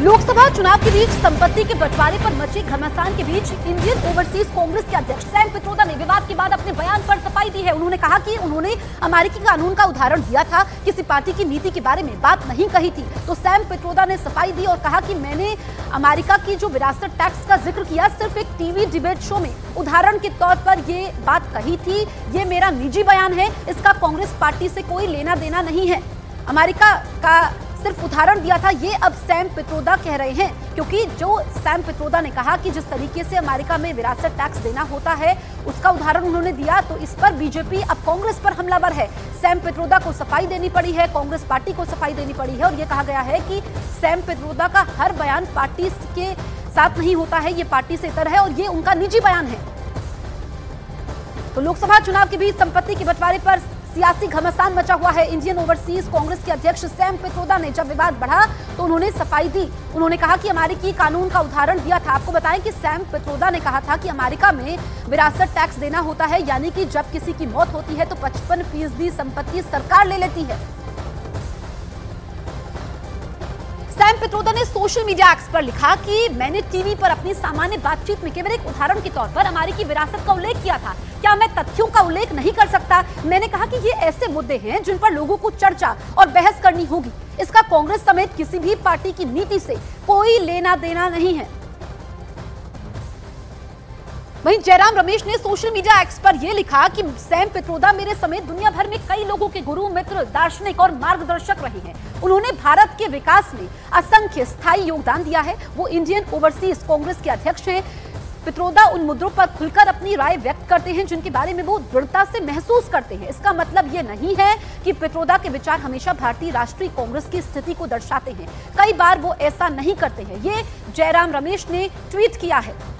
लोकसभा चुनाव के बीच संपत्ति के बंटवारे पर मचे घमासान के बीच इंडियन ओवरसीज कांग्रेस के अध्यक्ष सैम पित्रोदा ने विवाद के बाद अपने बयान पर सफाई दी है। उन्होंने कहा कि उन्होंने अमेरिकी कानून का उदाहरण दिया था, किसी पार्टी की नीति के बारे में बात नहीं कही थी। तो सैम पित्रोदा ने सफाई दी और कहा कि मैंने अमेरिका की जो विरासत टैक्स का जिक्र किया सिर्फ एक टीवी डिबेट शो में उदाहरण के तौर पर ये बात कही थी। ये मेरा निजी बयान है, इसका कांग्रेस पार्टी से कोई लेना देना नहीं है। अमेरिका का सिर्फ उदाहरण दिया था, ये अब सैम पित्रोदा कह रहे हैं, क्योंकि जो सैम पित्रोदा ने कहा कि जिस तरीके से अमेरिका में विरासत टैक्स देना होता है उसका उदाहरण उन्होंने दिया, तो इस पर बीजेपी अब कांग्रेस पर हमलावर है। सैम पित्रोदा को सफाई देनी पड़ी है, कांग्रेस पार्टी को सफाई देनी पड़ी है और ये कहा गया है कि सैम पित्रोदा का हर बयान पार्टी के साथ नहीं होता है, ये पार्टी से इतर है और ये उनका निजी बयान है। तो लोकसभा चुनाव के बीच संपत्ति के बंटवारे पर सियासी घमासान मचा हुआ है। इंडियन ओवरसीज कांग्रेस के अध्यक्ष सैम पित्रोदा ने जब विवाद बढ़ा तो उन्होंने सफाई दी। उन्होंने कहा कि अमेरिकी कानून का उदाहरण दिया था। आपको बताएं कि सैम पित्रोदा ने कहा था कि अमेरिका में विरासत टैक्स देना होता है, यानी कि जब किसी की मौत होती है तो 55% संपत्ति सरकार ले लेती है। सैम पित्रोदा ने सोशल मीडिया एक्स पर लिखा कि मैंने टीवी पर अपनी सामान्य बातचीत में केवल एक उदाहरण के तौर पर अमेरिकी विरासत का उल्लेख किया था। क्या मैं तथ्यों का उल्लेख नहीं कर सकता? मैंने कहा कि ये ऐसे मुद्दे हैं जिन पर लोगों को चर्चा और बहस करनी होगी। इसका कांग्रेस समेत किसी भी पार्टी की नीति से कोई लेना देना नहीं है। वहीं जयराम रमेश ने सोशल मीडिया एक्स पर यह लिखा कि सैम पित्रोदा मेरे समेत दुनिया भर में कई लोगों के गुरु, मित्र, दार्शनिक और मार्गदर्शक रहे हैं। उन्होंने भारत के विकास में असंख्य स्थायी योगदान दिया है। वो इंडियन ओवरसीज कांग्रेस के अध्यक्ष हैं। पित्रोदा उन मुद्दों पर खुलकर अपनी राय व्यक्त करते हैं जिनके बारे में वो दृढ़ता से महसूस करते हैं। इसका मतलब ये नहीं है कि पित्रोदा के विचार हमेशा भारतीय राष्ट्रीय कांग्रेस की स्थिति को दर्शाते हैं। कई बार वो ऐसा नहीं करते हैं। ये जयराम रमेश ने ट्वीट किया है।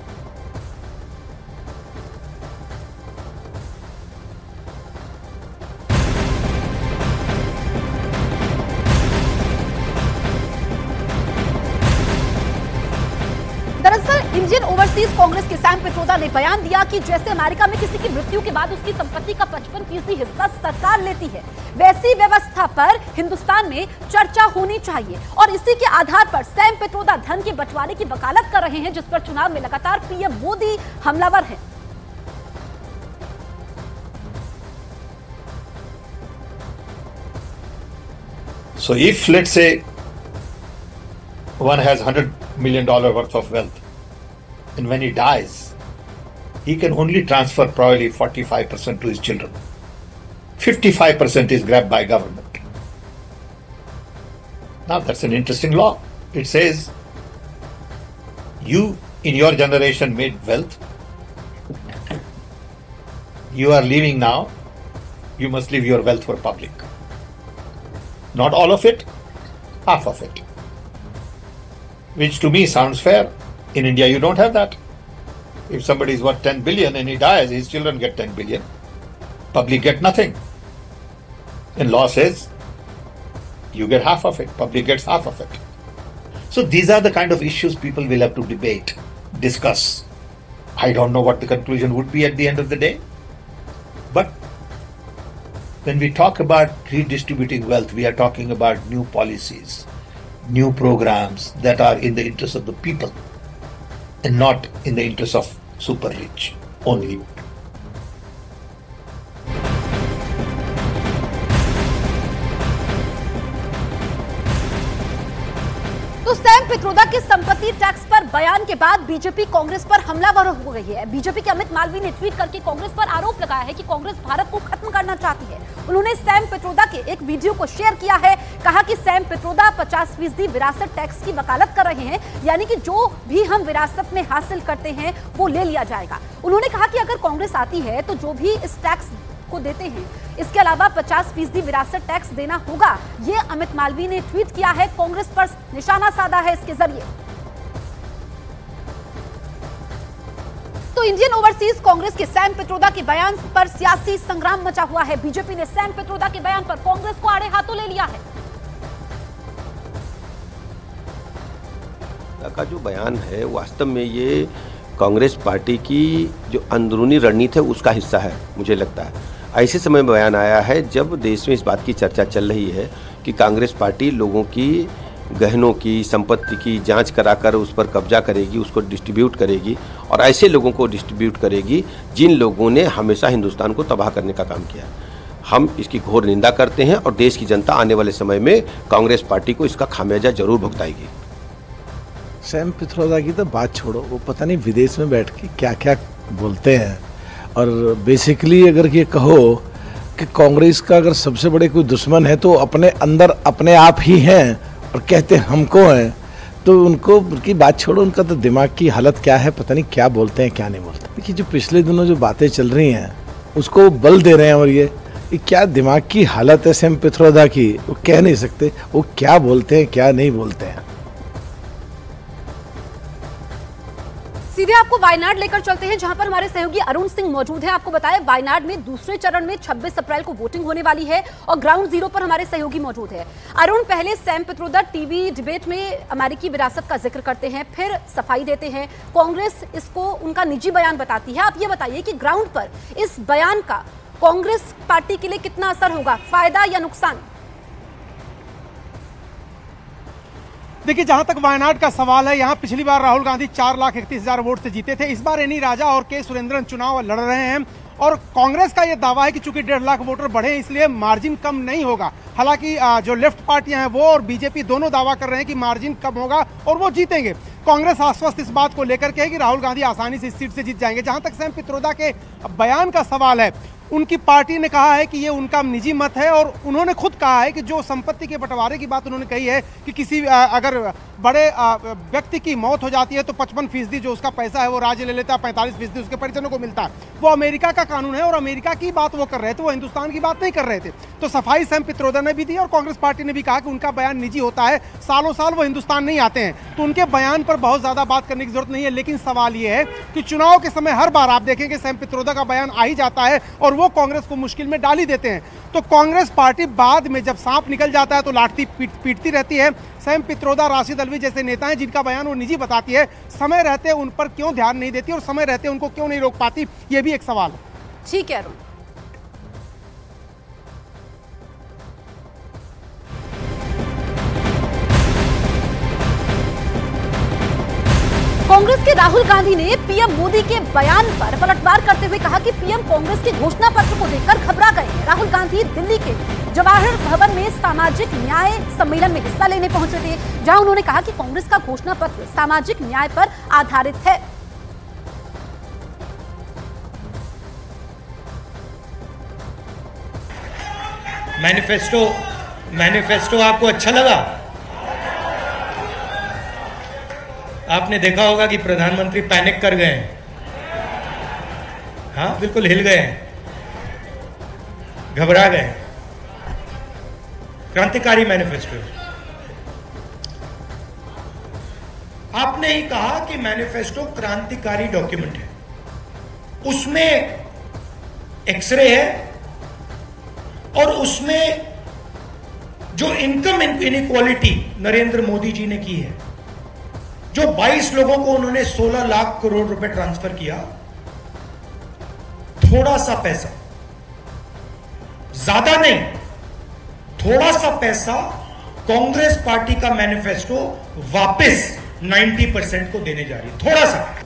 दरअसल इंडियन ओवरसीज कांग्रेस के सैम पित्रोदा ने बयान दिया कि जैसे अमेरिका में किसी की मृत्यु के बाद उसकी संपत्ति का 55% हिस्सा सरकार लेती है, वैसी व्यवस्था पर हिंदुस्तान में चर्चा होनी चाहिए। और इसी के आधार पर सैम पित्रोदा धन के बंटवारे की वकालत कर रहे हैं, जिस पर चुनाव में लगातार पीएम मोदी हमलावर हैं। So if, let's say, one has $100 million worth of wealth, and when he dies, he can only transfer probably 45% to his children. 55% is grabbed by government. Now that's an interesting law. It says, you in your generation made wealth, you are leaving now, you must leave your wealth for public. Not all of it, half of it. Which to me sounds fair. In India, you don't have that. If somebody is worth 10 billion and he dies, his children get 10 billion. Public get nothing. And law says, you get half of it, public gets half of it. So these are the kind of issues people will have to debate, discuss. I don't know what the conclusion would be at the end of the day. But when we talk about redistributing wealth, we are talking about new policies, new programs that are in the interest of the people and not in the interest of super rich only. तो Sam Pitroda के संपत्ति tax पर बयान के बाद BJP Congress पर हमलावर हो गई है। बीजेपी के अमित मालवीय ने ट्वीट करके कांग्रेस पर आरोप लगाया है कि कांग्रेस भारत को खत्म करना चाहती है। उन्होंने सैम पित्रोदा के एक वीडियो को शेयर किया है। कहा कि सैम पित्रोदा 50% विरासत टैक्स की वकालत कर रहे हैं, यानी कि जो भी हम विरासत में हासिल करते हैं वो ले लिया जाएगा। उन्होंने कहा कि अगर कांग्रेस आती है तो जो भी इस टैक्स को देते हैं, इसके अलावा 50% विरासत टैक्स देना होगा। ये अमित मालवीय ने ट्वीट किया है, कांग्रेस पर निशाना साधा है इसके जरिए। तो इंडियन ओवरसीज कांग्रेस के सैम पित्रोदा के बयान पर सियासी संग्राम मचा हुआ है। बीजेपी ने सैम पित्रोदा के बयान पर कांग्रेस को आड़े हाथों ले लिया है। का जो बयान है वास्तव में ये कांग्रेस पार्टी की जो अंदरूनी रणनीति है उसका हिस्सा है। मुझे लगता है ऐसे समय में बयान आया है जब देश में इस बात की चर्चा चल रही है कि कांग्रेस पार्टी लोगों की गहनों की, संपत्ति की जांच कराकर उस पर कब्जा करेगी, उसको डिस्ट्रीब्यूट करेगी और ऐसे लोगों को डिस्ट्रीब्यूट करेगी जिन लोगों ने हमेशा हिंदुस्तान को तबाह करने का काम किया। हम इसकी घोर निंदा करते हैं और देश की जनता आने वाले समय में कांग्रेस पार्टी को इसका खामियाजा जरूर भुगताएगी। सैम पित्रोदा की तो बात छोड़ो, वो पता नहीं विदेश में बैठ के क्या क्या बोलते हैं। और बेसिकली अगर ये कहो कि कांग्रेस का अगर सबसे बड़े कोई दुश्मन है तो अपने अंदर अपने आप ही हैं और कहते हमको हैं, तो उनको उनकी बात छोड़ो, उनका तो दिमाग की हालत क्या है, पता नहीं क्या बोलते हैं क्या नहीं बोलते। देखिए जो पिछले दिनों जो बातें चल रही हैं उसको बल दे रहे हैं और ये क्या दिमाग की हालत है सैम पित्रोदा की, वो कह नहीं सकते वो क्या बोलते हैं क्या नहीं बोलते हैं। सीधे आपको वायनाड लेकर चलते हैं, जहां पर हमारे सहयोगी अरुण सिंह मौजूद हैं। आपको बताएं वायनाड में दूसरे चरण में 26 अप्रैल को वोटिंग होने वाली है और ग्राउंड जीरो पर हमारे सहयोगी मौजूद है। अरुण, पहले सैम पित्रोदा टीवी डिबेट में अमेरिकी विरासत का जिक्र करते हैं, फिर सफाई देते हैं, कांग्रेस इसको उनका निजी बयान बताती है। आप ये बताइए कि ग्राउंड पर इस बयान का कांग्रेस पार्टी के लिए कितना असर होगा, फायदा या नुकसान? देखिए, जहां तक वायनाड का सवाल है, यहां पिछली बार राहुल गांधी 4,31,000 वोट से जीते थे। इस बार एनी राजा और के सुरेंद्रन चुनाव लड़ रहे हैं और कांग्रेस का यह दावा है कि चूंकि 1.5 लाख वोटर बढ़े इसलिए मार्जिन कम नहीं होगा। हालांकि जो लेफ्ट पार्टियां हैं वो और बीजेपी दोनों दावा कर रहे हैं कि मार्जिन कम होगा और वो जीतेंगे। कांग्रेस आश्वस्त इस बात को लेकर के है कि राहुल गांधी आसानी से इस सीट से जीत जाएंगे। जहां तक सैम पित्रोदा के बयान का सवाल है, उनकी पार्टी ने कहा है कि ये उनका निजी मत है और उन्होंने खुद कहा है कि जो संपत्ति के बंटवारे की बात उन्होंने कही है कि किसी अगर बड़े व्यक्ति की मौत हो जाती है तो 55% जो उसका पैसा है वो राज्य ले लेता है, 45% उसके परिजनों को मिलता है। वो अमेरिका का कानून है और अमेरिका की बात वो कर रहे थे, वो हिंदुस्तान की बात नहीं कर रहे थे। तो सफाई सैम पित्रोदा ने भी दी और कांग्रेस पार्टी ने भी कहा कि उनका बयान निजी होता है, सालों साल वो हिंदुस्तान नहीं आते हैं, तो उनके बयान पर बहुत ज्यादा बात करने की जरूरत नहीं है। लेकिन सवाल ये है कि चुनाव के समय हर बार आप देखेंगे सैम पित्रोदा का बयान आ ही जाता है और वो कांग्रेस को मुश्किल में डाल ही देते हैं। तो कांग्रेस पार्टी बाद में जब सांप निकल जाता है तो लाठी पीटती रहती है। सैम पित्रोदा, राशिद अल्वी जैसे नेता हैं जिनका बयान वो निजी बताती है, समय रहते उन पर क्यों ध्यान नहीं देती और समय रहते उनको क्यों नहीं रोक पाती, ये भी एक सवाल है। ठीक है अरुण। कांग्रेस के राहुल गांधी ने पीएम मोदी के बयान पर पलटवार करते हुए कहा कि पीएम कांग्रेस के घोषणा पत्र को देखकर घबरा गए हैं। राहुल गांधी दिल्ली के जवाहर भवन में सामाजिक न्याय सम्मेलन में हिस्सा लेने पहुंचे थे, जहां उन्होंने कहा कि कांग्रेस का घोषणा पत्र सामाजिक न्याय पर आधारित है। मैनिफेस्टो आपको अच्छा लगा? आपने देखा होगा कि प्रधानमंत्री पैनिक कर गए हैं। हाँ, बिल्कुल हिल गए हैं, घबरा गए। क्रांतिकारी मैनिफेस्टो। आपने ही कहा कि मैनिफेस्टो क्रांतिकारी डॉक्यूमेंट है, उसमें एक्सरे है और उसमें जो इनकम इनइक्वालिटी नरेंद्र मोदी जी ने की है, जो 22 लोगों को उन्होंने 16 लाख करोड़ रुपए ट्रांसफर किया, थोड़ा सा पैसा, ज्यादा नहीं, थोड़ा सा पैसा कांग्रेस पार्टी का मैनिफेस्टो वापस 90% को देने जा रही है, थोड़ा सा।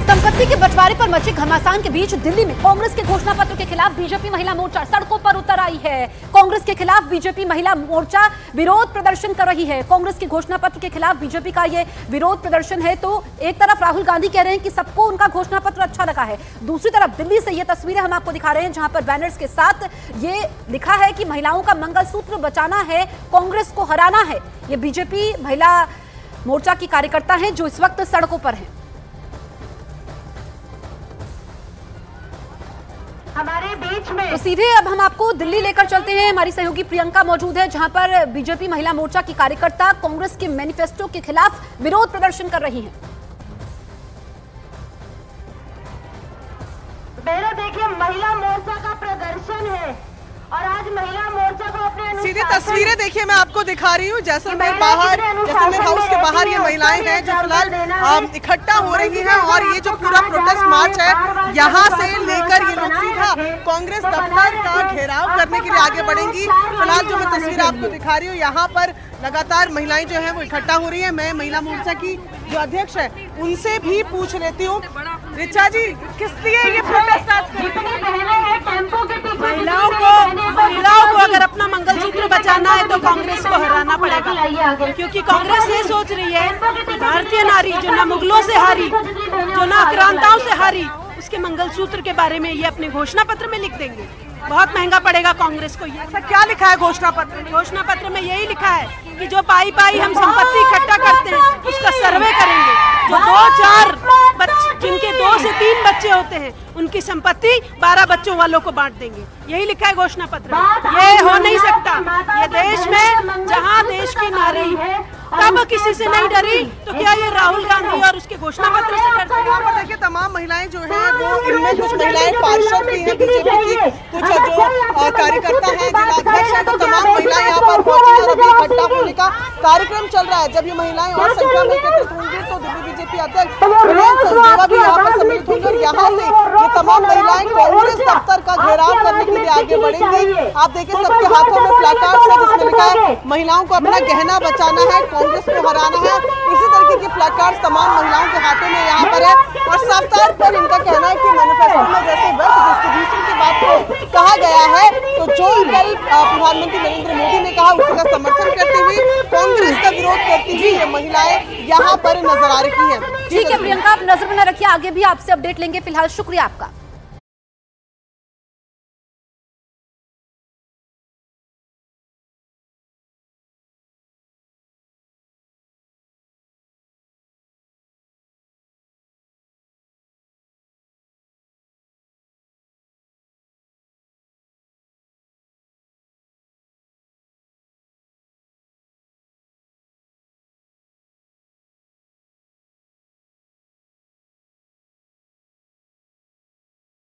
संपत्ति के बंटवारे पर मचे घमासान के बीच दिल्ली में कांग्रेस के घोषणा पत्र के खिलाफ बीजेपी महिला मोर्चा सड़कों पर उतर आई है। कांग्रेस के खिलाफ बीजेपी महिला मोर्चा विरोध प्रदर्शन कर रही है। कांग्रेस के घोषणा पत्र के खिलाफ बीजेपी का ये विरोध प्रदर्शन है, तो एक तरफ राहुल गांधी कह रहे हैं कि सबको उनका घोषणा पत्र अच्छा लगा है, दूसरी तरफ दिल्ली से ये तस्वीरें हम आपको दिखा रहे हैं जहां पर बैनर्स के साथ ये लिखा है कि महिलाओं का मंगलसूत्र बचाना है, कांग्रेस को हराना है। ये बीजेपी महिला मोर्चा की कार्यकर्ता हैं जो इस वक्त सड़कों पर हैं। हमारे बीच में तो सीधे अब हम आपको दिल्ली लेकर चलते हैं। हमारी सहयोगी प्रियंका मौजूद है जहां पर बीजेपी महिला मोर्चा की कार्यकर्ता कांग्रेस के मैनिफेस्टो के खिलाफ विरोध प्रदर्शन कर रही हैं। मेरा देखिए महिला मोर्चा का प्रदर्शन है और आज महिला मोर्चा को अपने सीधी तस्वीरें देखिए, मैं आपको दिखा रही हूँ जैसलमेर हाउस के बाहर ये महिलाएं हैं जो फिलहाल इकट्ठा हो रही हैं और ये जो पूरा प्रोटेस्ट मार्च है यहाँ से लेकर ये लोग सीधा कांग्रेस दफ्तर का घेराव करने के लिए आगे बढ़ेंगी। फिलहाल जो मैं तस्वीर आपको दिखा रही हूँ यहाँ पर लगातार महिलाएं जो है वो इकट्ठा हो रही है। मैं महिला मोर्चा की जो अध्यक्ष है उनसे भी पूछ लेती हूँ। रिचा जी, किस लिए ये प्रोटेस्ट आज कर रही है? महिलाओं को अगर अपना मंगलसूत्र बचाना है तो कांग्रेस को हराना पड़ेगा, क्योंकि कांग्रेस ये सोच रही है कि भारतीय नारी जो ना मुगलों से हारी, जो ना आक्रांताओं से हारी, उसके मंगलसूत्र के बारे में ये अपने घोषणा पत्र में लिख देंगे। बहुत महंगा पड़ेगा कांग्रेस को। ऐसा क्या लिखा है घोषणा पत्र? घोषणा पत्र में यही लिखा है कि जो पाई पाई हम संपत्ति इकट्ठा करते हैं उसका सर्वे करेंगे। जो 2-4 बच्चे, जिनके 2 से 3 बच्चे होते हैं, उनकी संपत्ति 12 बच्चों वालों को बांट देंगे। यही लिखा है घोषणा पत्र में। ये हो नहीं सकता। ये देश में जहाँ देश की नारी तब किसी से नहीं डरी, तो क्या ये राहुल गांधी और उसके घोषणा पत्र से डरते हैं? यहाँ पर देखिए तमाम महिलाएं जो हैं वो, इनमें कुछ महिलाएं पार्षद भी हैं बीजेपी की, कुछ जो कार्यकर्ता हैं, जिलाध्यक्ष हैं, तो तमाम महिलाएं यहाँ पर पहुंची और अभी इकट्ठा होने का कार्यक्रम चल रहा है। जब ये महिलाएं और संख्या में एकत्रित होंगी तो दिल्ली बीजेपी अध्यक्ष वीरेंद्र सचदेवा भी यहाँ पर सम्मिलित होंगे और यहाँ से ये तमाम महिलाएं कांग्रेस दफ्तर का घेराव करने के लिए आगे बढ़ेंगी। आप देखिए सबके हाथों में प्लाकार्ड्स है जिसमें लिखा है महिलाओं को अपना गहना बचाना है, कांग्रेस को हराना है। इसी तरीके के प्लाकार्ड्स तमाम महिलाओं के हाथों में यहाँ पर है और साफ तौर पर इनका कहना है कि मैनिफेस्टो में जैसे वेल्थ डिस्ट्रीब्यूशन की बात को कहा गया है तो जो कल प्रधानमंत्री नरेंद्र मोदी ने कहा उसी का समर्थन करते हुए कांग्रेस का विरोध करती हुई ये महिलाएं यहाँ पर नजर आ रही है। ठीक है प्रियंका, आप नजर में रखिए, आगे भी आपसे अपडेट लेंगे। फिलहाल शुक्रिया आपका।